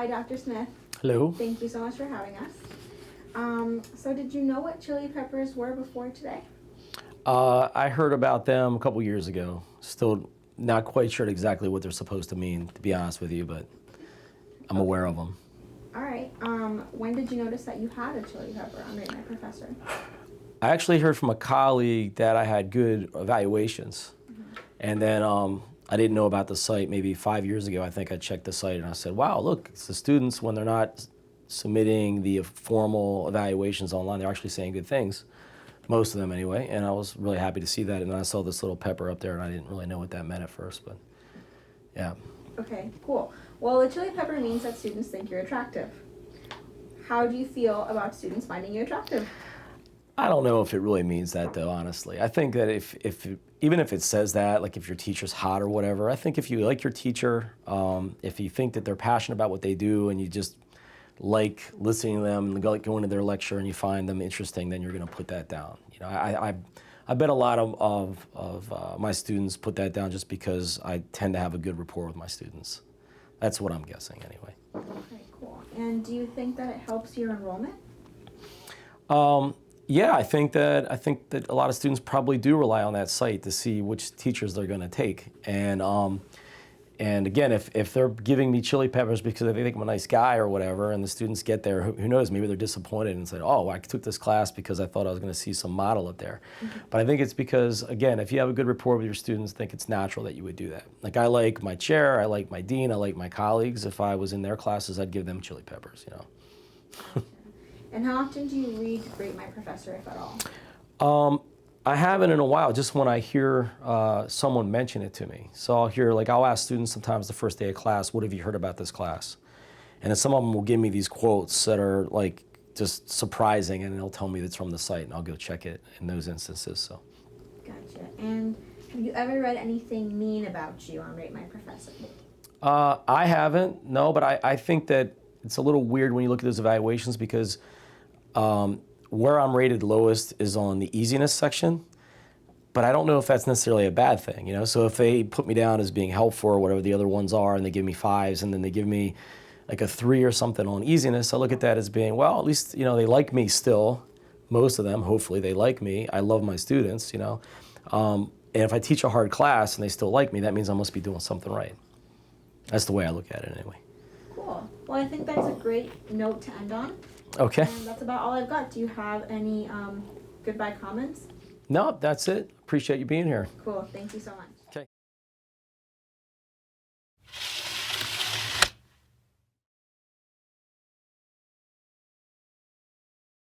Hi, Dr. Smith. Hello. Thank you so much for having us. So did you know what chili peppers were before today? I heard about them a couple years ago. Still not quite sure exactly what they're supposed to mean, to be honest with you, but I'm aware of them. All right. When did you notice that you had a chili pepper on Rate My Professor? I actually heard from a colleague that I had good evaluations. And then I didn't know about the site. Maybe 5 years ago, I think I checked the site and I said, wow, look, it's the students, when they're not submitting the formal evaluations online, they're actually saying good things. Most of them anyway, and I was really happy to see that. And then I saw this little pepper up there and I didn't really know what that meant at first, but yeah. Okay, cool. Well, a chili pepper means that students think you're attractive. How do you feel about students finding you attractive? I don't know if it really means that though, honestly. I think that even if it says that, like if your teacher's hot or whatever, I think if you like your teacher, if you think that they're passionate about what they do and you just like listening to them and going to their lecture and you find them interesting, then you're going to put that down. You know, I bet a lot of my students put that down just because I tend to have a good rapport with my students. That's what I'm guessing anyway. Okay, cool. And do you think that it helps your enrollment? Yeah, I think that a lot of students probably do rely on that site to see which teachers they're going to take. And again, if they're giving me chili peppers because they think I'm a nice guy or whatever, and the students get there, who knows, maybe they're disappointed and say, oh, I took this class because I thought I was going to see some model up there. Mm-hmm. But I think it's because, again, if you have a good rapport with your students, I think it's natural that you would do that. Like I like my chair, I like my dean, I like my colleagues. If I was in their classes, I'd give them chili peppers, you know. And how often do you read Rate My Professor, if at all? I haven't in a while, just when I hear someone mention it to me. So I'll ask students sometimes the first day of class, what have you heard about this class? And then some of them will give me these quotes that are like just surprising, and they'll tell me it's from the site, and I'll go check it in those instances. So. Gotcha. And have you ever read anything mean about you on Rate My Professor? I haven't, no, but I think that it's a little weird when you look at those evaluations because where I'm rated lowest is on the easiness section, but I don't know if that's necessarily a bad thing, you know? So if they put me down as being helpful or whatever the other ones are, and they give me 5s, and then they give me like a 3 or something on easiness, I look at that as being, well, at least, you know, they like me still. Most of them, hopefully they like me. I love my students, you know? And if I teach a hard class and they still like me, that means I must be doing something right. That's the way I look at it anyway. Cool. Well, I think that's a great note to end on. Okay. And that's about all I've got. Do you have any goodbye comments? No, that's it. Appreciate you being here. Cool. Thank you so much.